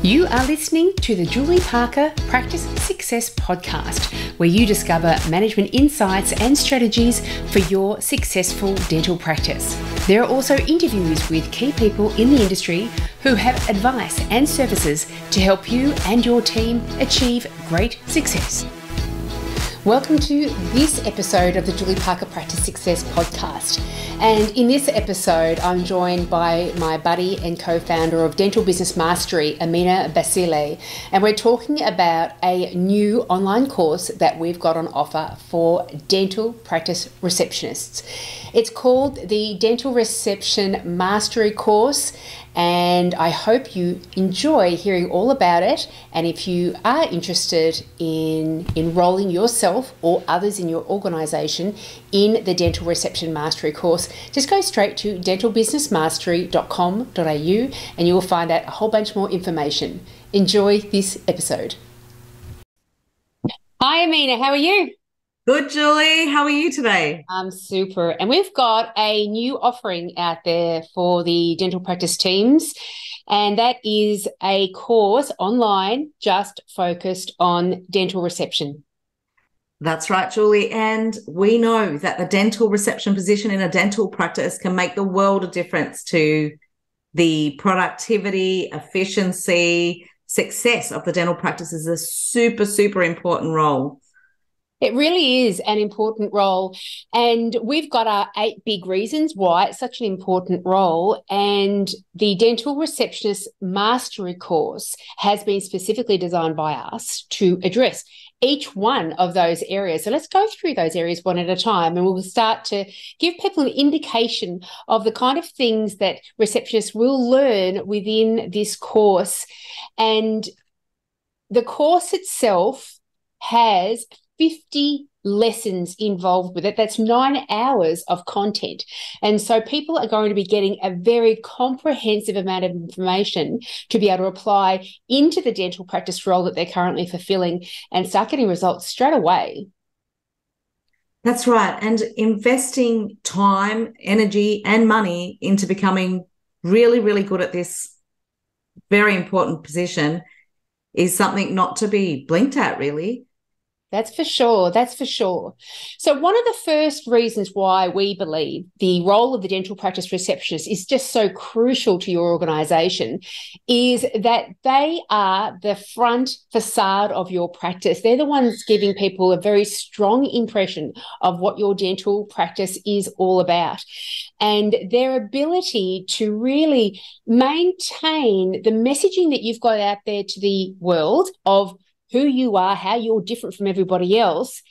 You are listening to the Julie Parker Practice Success Podcast, where you discover management insights and strategies for your successful dental practice. There are also interviews with key people in the industry who have advice and services to help you and your team achieve great success. Welcome to this episode of the Julie Parker Practice Success Podcast. And in this episode, I'm joined by my buddy and co-founder of Dental Business Mastery, Ameena Basile. And we're talking about a new online course that we've got on offer for dental practice receptionists. It's called the Dental Reception Mastery course. And I hope you enjoy hearing all about it. And if you are interested in enrolling yourself or others in your organisation in the Dental Reception Mastery course, just go straight to dentalbusinessmastery.com.au and you will find out a whole bunch more information. Enjoy this episode. Hi, Ameena. How are you? Good, Julie. How are you today? I'm super. And we've got a new offering out there for the dental practice teams, and that is a course online just focused on dental reception. That's right, Julie. And we know that the dental reception position in a dental practice can make the world of difference to the productivity, efficiency, success of the dental practice. Is a super, super important role. It really is an important role, and we've got our 8 big reasons why it's such an important role, and the Dental Receptionist Mastery course has been specifically designed by us to address each one of those areas. So let's go through those areas one at a time, and we'll start to give people an indication of the kind of things that receptionists will learn within this course. And the course itself has 50 lessons involved with it. That's 9 hours of content. And so people are going to be getting a very comprehensive amount of information to be able to apply into the dental practice role that they're currently fulfilling and start getting results straight away. That's right. And investing time, energy, and money into becoming really, really good at this very important position is something not to be blinked at, really. That's for sure. That's for sure. So one of the first reasons why we believe the role of the dental practice receptionist is just so crucial to your organisation is that they are the front facade of your practice. They're the ones giving people a very strong impression of what your dental practice is all about. And their ability to really maintain the messaging that you've got out there to the world of who you are, how you're different from everybody else.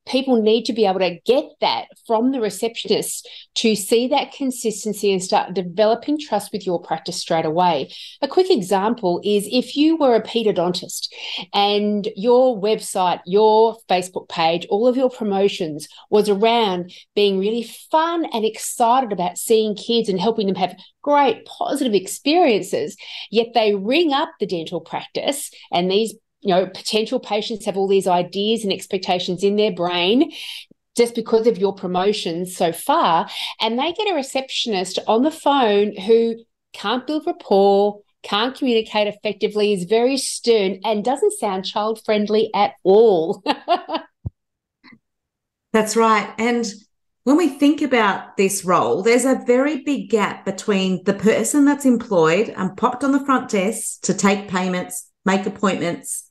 People need to be able to get that from the receptionist to see that consistency and start developing trust with your practice straight away. A quick example is if you were a pedodontist and your website, your Facebook page, all of your promotions was around being really fun and excited about seeing kids and helping them have great positive experiences, yet they ring up the dental practice and these potential patients have all these ideas and expectations in their brain just because of your promotions so far, and they get a receptionist on the phone who can't build rapport, can't communicate effectively, is very stern and doesn't sound child-friendly at all. That's right. And when we think about this role, there's a very big gap between the person that's employed and popped on the front desk to take payments, make appointments,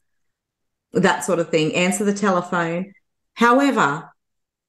that sort of thing, answer the telephone. However,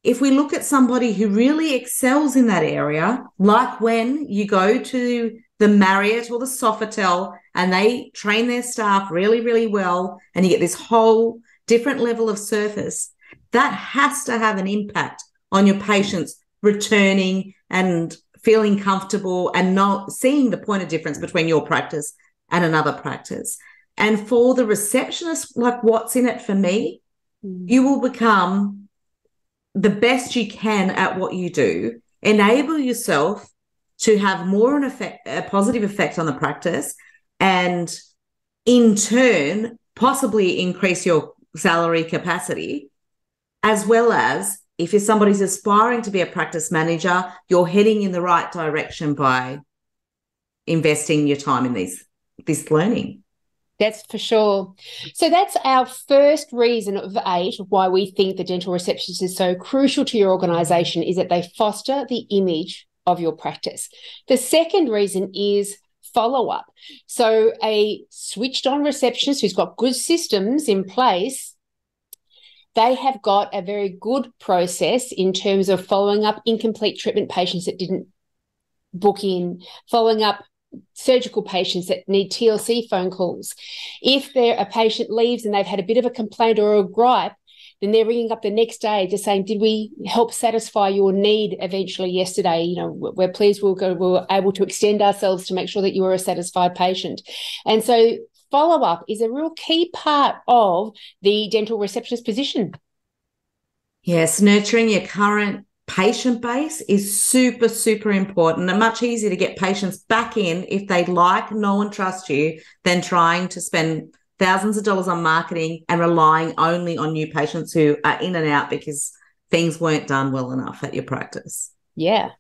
if we look at somebody who really excels in that area, like when you go to the Marriott or the Sofitel and they train their staff really, really well, and you get this whole different level of service, that has to have an impact on your patients returning and feeling comfortable and not seeing the point of difference between your practice and another practice. And for the receptionist, like what's in it for me, you will become the best you can at what you do, enable yourself to have more a positive effect on the practice, and in turn, possibly increase your salary capacity, as well as if you're somebody who's aspiring to be a practice manager, you're heading in the right direction by investing your time in these this learning. That's for sure. So that's our first reason of 8 why we think the dental receptionist is so crucial to your organisation, is that they foster the image of your practice. The second reason is follow-up. So a switched-on receptionist who's got good systems in place, they have got a very good process in terms of following up incomplete treatment patients that didn't book in, following up surgical patients that need TLC phone calls. If a patient leaves and they've had a bit of a complaint or a gripe, then they're ringing up the next day just saying, did we help satisfy your need eventually yesterday? You know, we're pleased we were able to extend ourselves to make sure that you were a satisfied patient. And so follow-up is a real key part of the dental receptionist position. Yes, nurturing your current patient base is super, super important, and much easier to get patients back in if they like, know and trust you than trying to spend thousands of dollars on marketing and relying only on new patients who are in and out because things weren't done well enough at your practice. Yeah.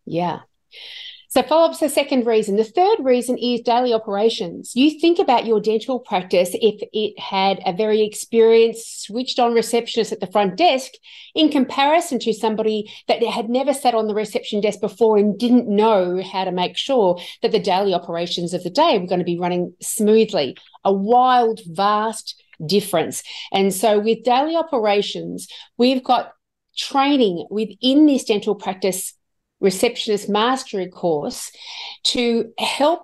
So follow-up's the second reason. The third reason is daily operations. You think about your dental practice if it had a very experienced, switched-on receptionist at the front desk in comparison to somebody that had never sat on the reception desk before and didn't know how to make sure that the daily operations of the day were going to be running smoothly. A wild, vast difference. And so with daily operations, we've got training within this dental practice receptionist mastery course to help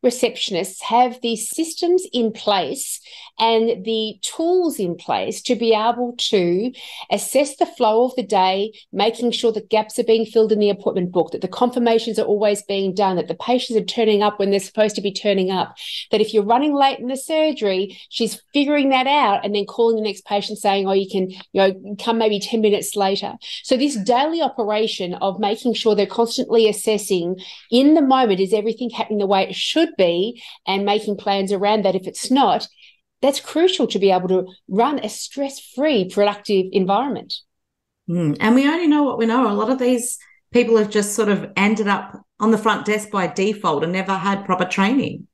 receptionists have these systems in place and the tools in place to be able to assess the flow of the day, making sure that gaps are being filled in the appointment book, that the confirmations are always being done, that the patients are turning up when they're supposed to be turning up, that if you're running late in the surgery, she's figuring that out and then calling the next patient saying, oh, you can come maybe 10 minutes later. So this daily operation of making sure they're constantly assessing in the moment, is everything happening the way it should be, and making plans around that if it's not, that's crucial to be able to run a stress-free, productive environment. And we only know what we know. A lot of these people have just sort of ended up on the front desk by default and never had proper training.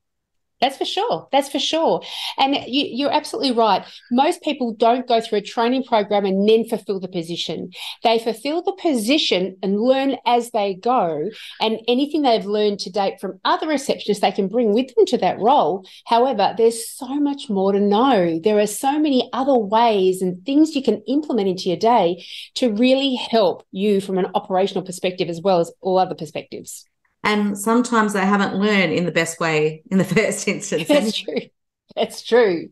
That's for sure. That's for sure. And you're absolutely right. Most people don't go through a training program and then fulfill the position. They fulfill the position and learn as they go. And anything they've learned to date from other receptionists, they can bring with them to that role. However, there's so much more to know. There are so many other ways and things you can implement into your day to really help you from an operational perspective as well as all other perspectives. And sometimes they haven't learned in the best way in the first instance. That's true. That's true.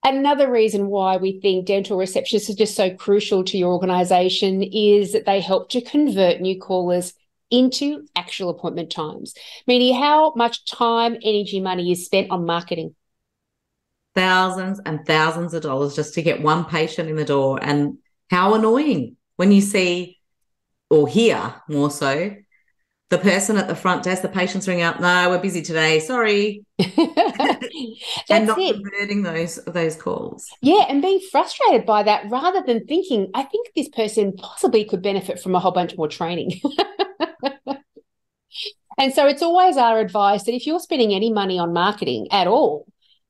Another reason why we think dental receptionists are just so crucial to your organisation is that they help to convert new callers into actual appointment times. Meaning, how much time, energy, money is spent on marketing? Thousands and thousands of dollars just to get one patient in the door. And how annoying when you see, or hear more so, the person at the front desk, the patients ring up, no, we're busy today, sorry. And not converting those calls. Yeah, and being frustrated by that rather than thinking, I think this person possibly could benefit from a whole bunch more training. And so it's always our advice that if you're spending any money on marketing at all,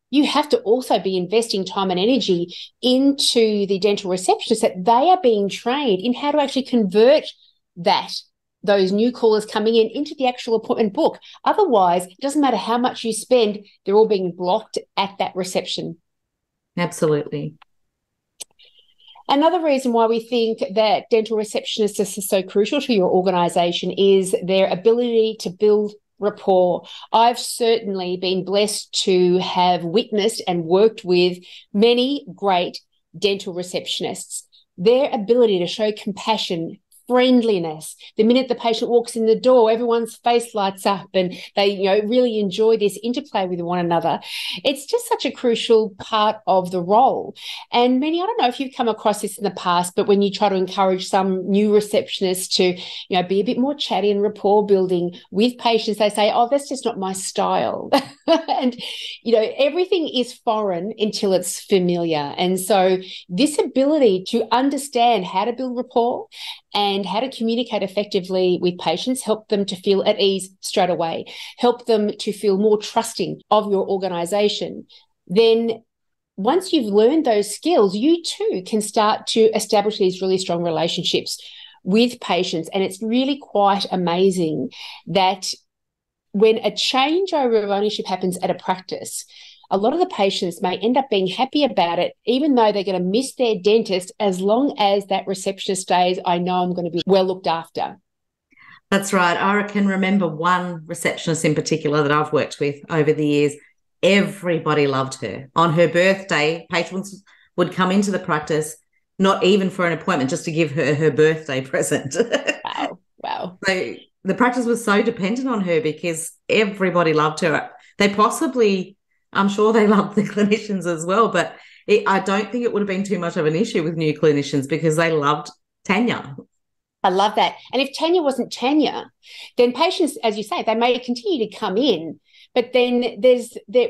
you have to also be investing time and energy into the dental receptionists, that they are being trained in how to actually convert those new callers coming in into the actual appointment book. Otherwise, it doesn't matter how much you spend, they're all being blocked at that reception. Absolutely. Another reason why we think that dental receptionists are so crucial to your organisation is their ability to build rapport. I've certainly been blessed to have witnessed and worked with many great dental receptionists. Their ability to show compassion, friendliness. The minute the patient walks in the door, everyone's face lights up and they, really enjoy this interplay with one another. It's just such a crucial part of the role. And many, I don't know if you've come across this in the past, but when you try to encourage some new receptionists to, be a bit more chatty and rapport building with patients, they say, oh, that's just not my style. And, everything is foreign until it's familiar. And so this ability to understand how to build rapport and and how to communicate effectively with patients, help them to feel at ease straight away, help them to feel more trusting of your organisation, then once you've learned those skills, you too can start to establish these really strong relationships with patients. And it's really quite amazing that when a changeover of ownership happens at a practice, a lot of the patients may end up being happy about it, even though they're going to miss their dentist, as long as that receptionist stays, I know I'm going to be well looked after. That's right. I can remember one receptionist in particular that I've worked with over the years. Everybody loved her. On her birthday, patrons would come into the practice, not even for an appointment, just to give her her birthday present. Wow. Wow. So the practice was so dependent on her because everybody loved her. I'm sure they loved the clinicians as well, but I don't think it would have been too much of an issue with new clinicians because they loved Tanya. I love that. And if tenure wasn't tenure, then patients, as you say, they may continue to come in. But then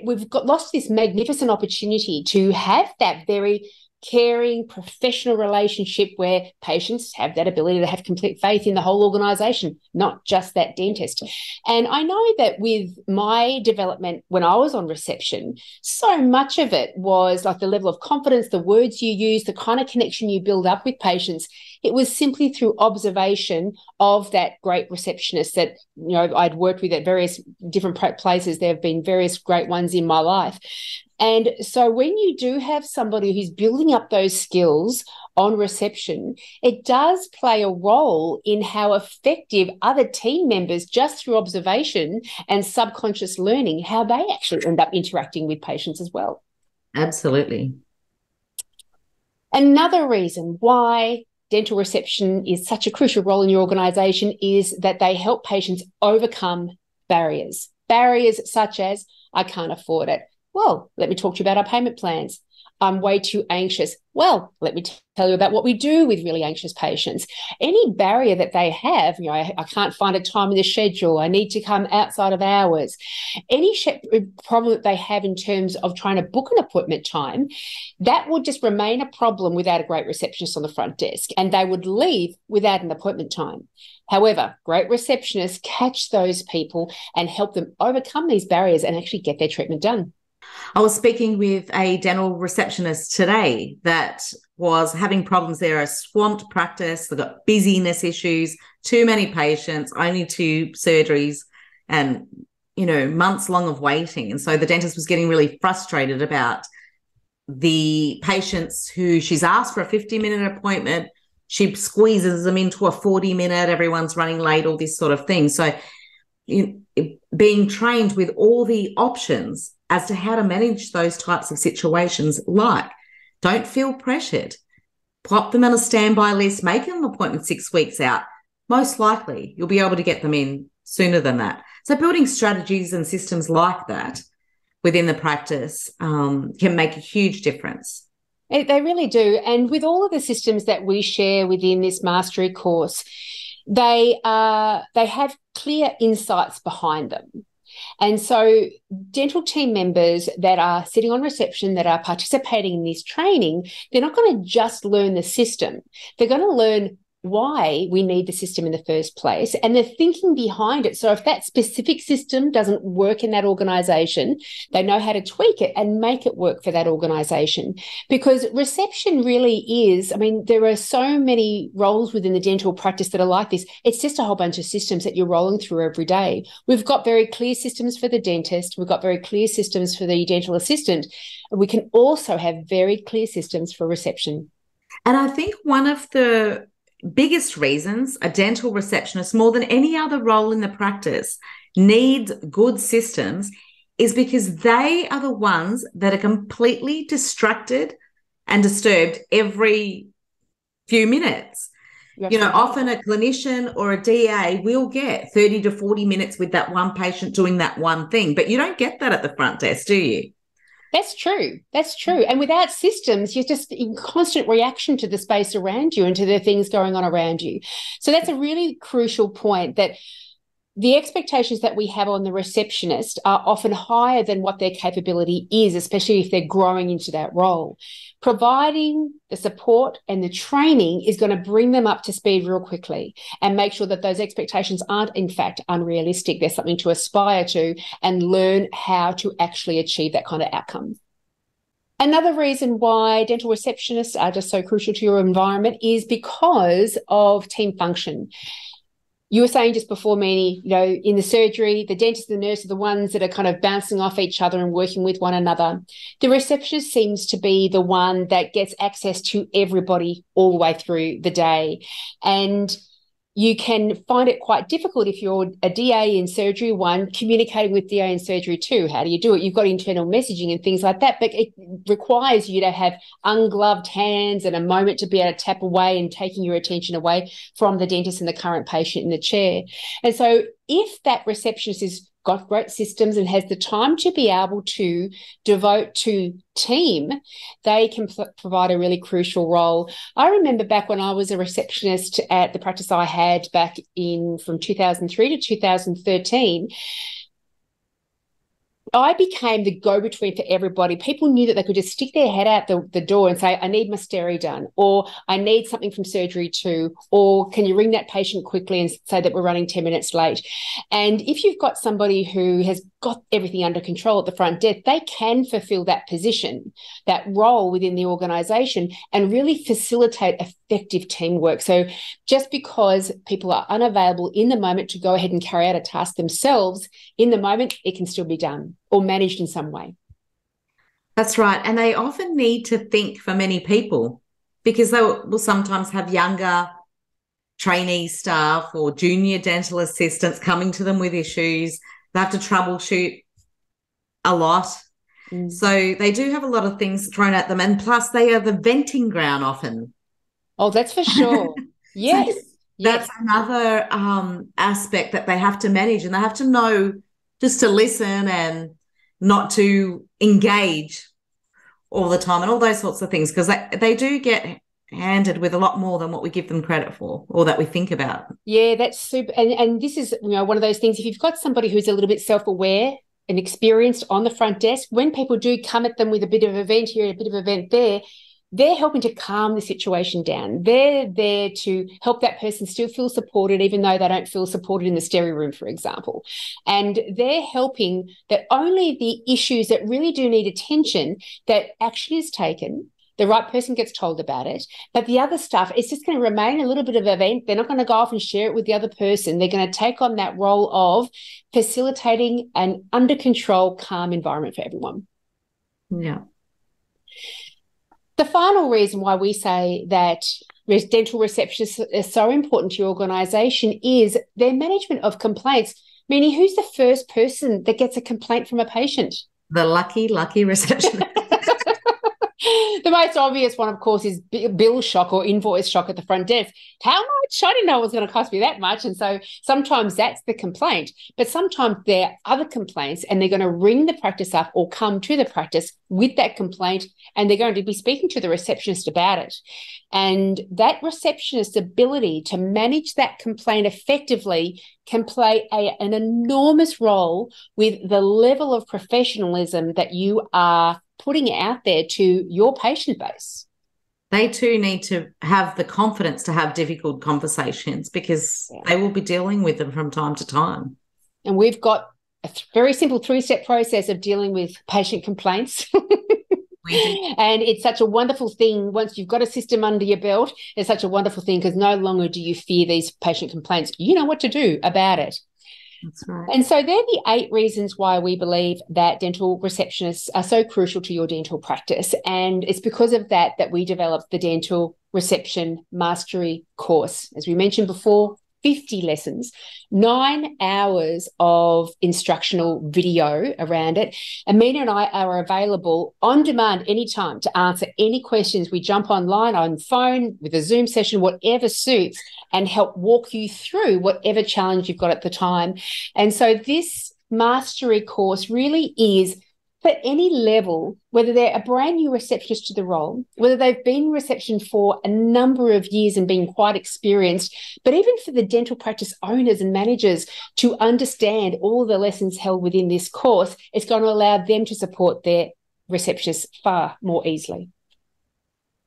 we've lost this magnificent opportunity to have that very caring, professional relationship where patients have that ability to have complete faith in the whole organisation, not just that dentist. And I know that with my development when I was on reception, so much of it was like the level of confidence, the words you use, the kind of connection you build up with patients. It was simply through observation of that great receptionist that, I'd worked with at various different places. There have been various great ones in my life. And so when you do have somebody who's building up those skills on reception, it does play a role in how effective other team members, just through observation and subconscious learning, how they actually end up interacting with patients as well. Absolutely. Another reason why dental reception is such a crucial role in your organisation is that they help patients overcome barriers. Barriers such as, I can't afford it. Well, let me talk to you about our payment plans. I'm way too anxious. Well, let me tell you about what we do with really anxious patients. Any barrier that they have, I can't find a time in the schedule. I need to come outside of hours. Any problem that they have in terms of trying to book an appointment time, that would just remain a problem without a great receptionist on the front desk, and they would leave without an appointment time. However, great receptionists catch those people and help them overcome these barriers and actually get their treatment done. I was speaking with a dental receptionist today that was having problems there, a swamped practice. They've got busyness issues, too many patients, only 2 surgeries and, months long of waiting. And so the dentist was getting really frustrated about the patients who she's asked for a 50-minute appointment. She squeezes them into a 40-minute, everyone's running late, all this sort of thing. So being trained with all the options as to how to manage those types of situations, like don't feel pressured, pop them on a standby list, make an appointment 6 weeks out. Most likely you'll be able to get them in sooner than that. So building strategies and systems like that within the practice can make a huge difference. They really do. And with all of the systems that we share within this mastery course, they have clear insights behind them. And so dental team members that are sitting on reception, that are participating in this training, they're not going to just learn the system. They're going to learn why we need the system in the first place and the thinking behind it. So if that specific system doesn't work in that organisation, they know how to tweak it and make it work for that organisation. Because reception really is, there are so many roles within the dental practice that are like this. It's just a whole bunch of systems that you're rolling through every day. We've got very clear systems for the dentist. We've got very clear systems for the dental assistant. We can also have very clear systems for reception. And I think one of the biggest reasons a dental receptionist, more than any other role in the practice, needs good systems is because they are the ones that are completely distracted and disturbed every few minutes. Often a clinician or a DA will get 30 to 40 minutes with that one patient doing that one thing, but you don't get that at the front desk, do you? That's true. That's true. And without systems, you're just in constant reaction to the space around you and to the things going on around you. So that's a really crucial point, that the expectations that we have on the receptionist are often higher than what their capability is, especially if they're growing into that role. Providing the support and the training is going to bring them up to speed real quickly and make sure that those expectations aren't, in fact, unrealistic. There's something to aspire to and learn how to actually achieve that kind of outcome. Another reason why dental receptionists are just so crucial to your environment is because of team function. You were saying just before, Meenie, in the surgery, the dentist and the nurse are the ones that are kind of bouncing off each other and working with one another. The receptionist seems to be the one that gets access to everybody all the way through the day. And you can find it quite difficult if you're a DA in surgery 1, communicating with DA in surgery 2. How do you do it? You've got internal messaging and things like that, but it requires you to have ungloved hands and a moment to be able to tap away and taking your attention away from the dentist and the current patient in the chair. And so if that receptionist has got great systems and has the time to be able to devote to team, they can provide a really crucial role. I remember back when I was a receptionist at the practice I had back in from 2003 to 2013, I became the go-between for everybody. People knew that they could just stick their head out the door and say, I need my steri done, or I need something from surgery 2, or can you ring that patient quickly and say that we're running 10 minutes late? And if you've got somebody who has got everything under control at the front desk, they can fulfill that position, that role within the organisation and really facilitate effective teamwork. So just because people are unavailable in the moment to go ahead and carry out a task themselves, in the moment, it can still be done or managed in some way. That's right. And they often need to think for many people because they will sometimes have younger trainee staff or junior dental assistants coming to them with issues. They have to troubleshoot a lot. So they do have a lot of things thrown at them. And plus, they are the venting ground often. Oh, that's for sure. Yes. So that's another aspect that they have to manage, and they have to know just to listen and not to engage all the time and all those sorts of things, because they do get handed with a lot more than what we give them credit for or that we think about. Yeah, that's super. And this is, one of those things, if you've got somebody who's a little bit self-aware and experienced on the front desk, when people do come at them with a bit of event here, a bit of event there, they're helping to calm the situation down. They're there to help that person still feel supported, even though they don't feel supported in the stereo room, for example. And they're helping that only the issues that really do need attention, that action is taken, the right person gets told about it, but the other stuff, it's just going to remain a little bit of an event. They're not going to go off and share it with the other person. They're going to take on that role of facilitating an under control, calm environment for everyone. Yeah. The final reason why we say that dental receptionists are so important to your organisation is their management of complaints. Meaning, who's the first person that gets a complaint from a patient? The lucky receptionist. The most obvious one, of course, is bill shock or invoice shock at the front desk. How much? I didn't know it was going to cost me that much. And so sometimes that's the complaint. But sometimes there are other complaints, and they're going to ring the practice up or come to the practice with that complaint, and they're going to be speaking to the receptionist about it. And that receptionist's ability to manage that complaint effectively can play an enormous role with the level of professionalism that you are putting out there to your patient base. They too need to have the confidence to have difficult conversations, because they will be dealing with them from time to time. And we've got a very simple 3-step process of dealing with patient complaints. And it's such a wonderful thing. Once you've got a system under your belt, it's such a wonderful thing, because no longer do you fear these patient complaints. You know what to do about it. That's right. And so they're the 8 reasons why we believe that dental receptionists are so crucial to your dental practice. And it's because of that we developed the Dental Reception Mastery course. As we mentioned before, 50 lessons, 9 hours of instructional video around it. Ameena and I are available on demand anytime to answer any questions. We jump online, on phone, with a Zoom session, whatever suits, and help walk you through whatever challenge you've got at the time. And so this mastery course really is for any level, whether they're a brand new receptionist to the role, whether they've been in reception for a number of years and been quite experienced, but even for the dental practice owners and managers to understand all the lessons held within this course, it's going to allow them to support their receptionists far more easily.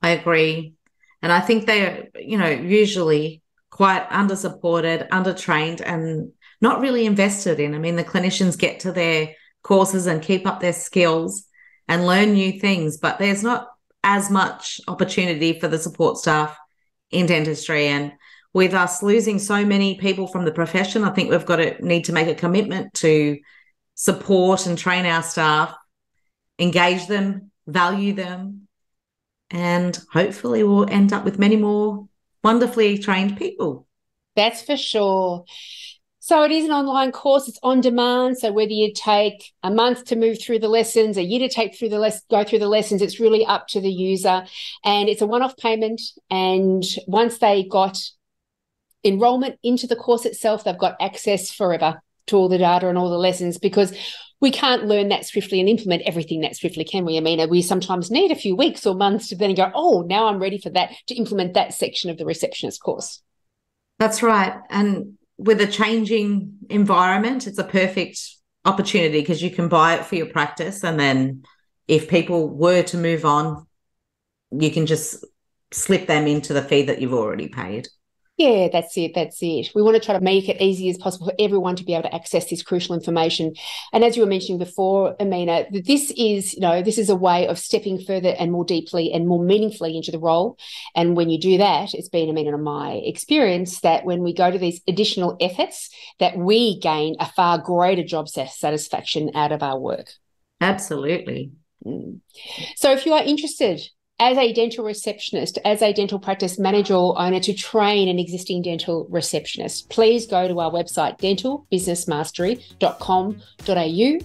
I agree. And I think they're, usually quite under-supported, under-trained, and not really invested in. I mean, the clinicians get to their courses and keep up their skills and learn new things, but there's not as much opportunity for the support staff in dentistry. And with us losing so many people from the profession, I think we've need to make a commitment to support and train our staff, engage them, value them, and hopefully we'll end up with many more wonderfully trained people. That's for sure. So it is an online course. It's on demand. So whether you take a month to move through the lessons, a year to go through the lessons, it's really up to the user. And it's a one-off payment. And once they got enrollment into the course itself, they've got access forever to all the data and all the lessons, because we can't learn that swiftly and implement everything that swiftly, can we, Ameena? We sometimes need a few weeks or months to then go, oh, now I'm ready for that, to implement that section of the receptionist course. That's right. And with a changing environment, it's a perfect opportunity, because you can buy it for your practice. And then if people were to move on, you can just slip them into the fee that you've already paid. Yeah, that's it. We want to try to make it easy as possible for everyone to be able to access this crucial information. And as you were mentioning before, Ameena, this is a way of stepping further and more deeply and more meaningfully into the role. And when you do that, it's been, Ameena, in my experience, that when we go to these additional efforts, that we gain a far greater job satisfaction out of our work. Absolutely. So if you are interested as a dental receptionist, as a dental practice manager or owner, to train an existing dental receptionist, please go to our website, dentalbusinessmastery.com.au.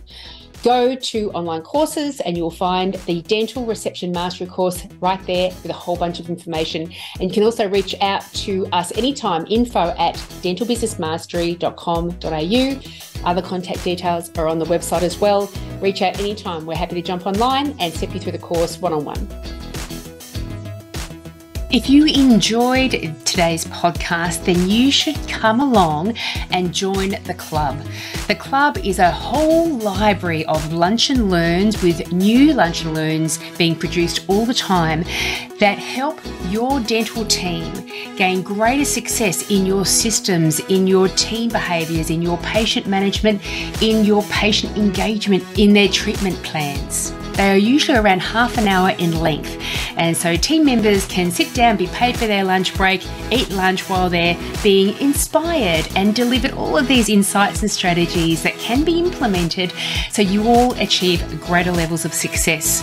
Go to online courses and you'll find the Dental Reception Mastery course right there with a whole bunch of information. And you can also reach out to us anytime, info@dentalbusinessmastery.com.au. Other contact details are on the website as well. Reach out anytime. We're happy to jump online and step you through the course one-on-one. If you enjoyed today's podcast, then you should come along and join the club. The club is a whole library of lunch and learns, with new lunch and learns being produced all the time, that help your dental team gain greater success in your systems, in your team behaviours, in your patient management, in your patient engagement, in their treatment plans. They are usually around half an hour in length, and so team members can sit down, be paid for their lunch break, eat lunch while they're being inspired, and delivered all of these insights and strategies that can be implemented so you all achieve greater levels of success.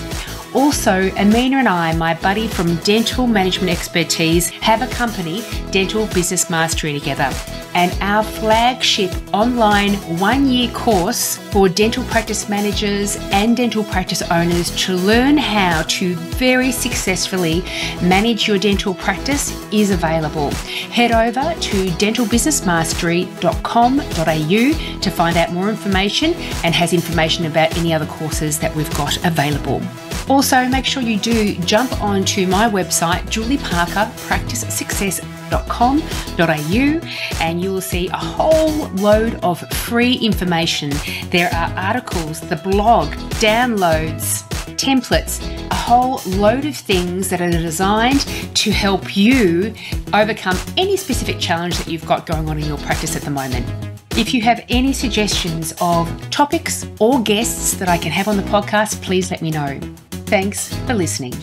Also, Ameena and I, my buddy from Dental Management Expertise, have a company, Dental Business Mastery, together. And our flagship online one-year course for dental practice managers and dental practice owners to learn how to very successfully manage your dental practice is available. Head over to dentalbusinessmastery.com.au to find out more information, and has information about any other courses that we've got available. Also, make sure you do jump onto my website, julieparkerpracticesuccess.com.au, and you will see a whole load of free information. There are articles, the blog, downloads, templates, a whole load of things that are designed to help you overcome any specific challenge that you've got going on in your practice at the moment. If you have any suggestions of topics or guests that I can have on the podcast, please let me know. Thanks for listening.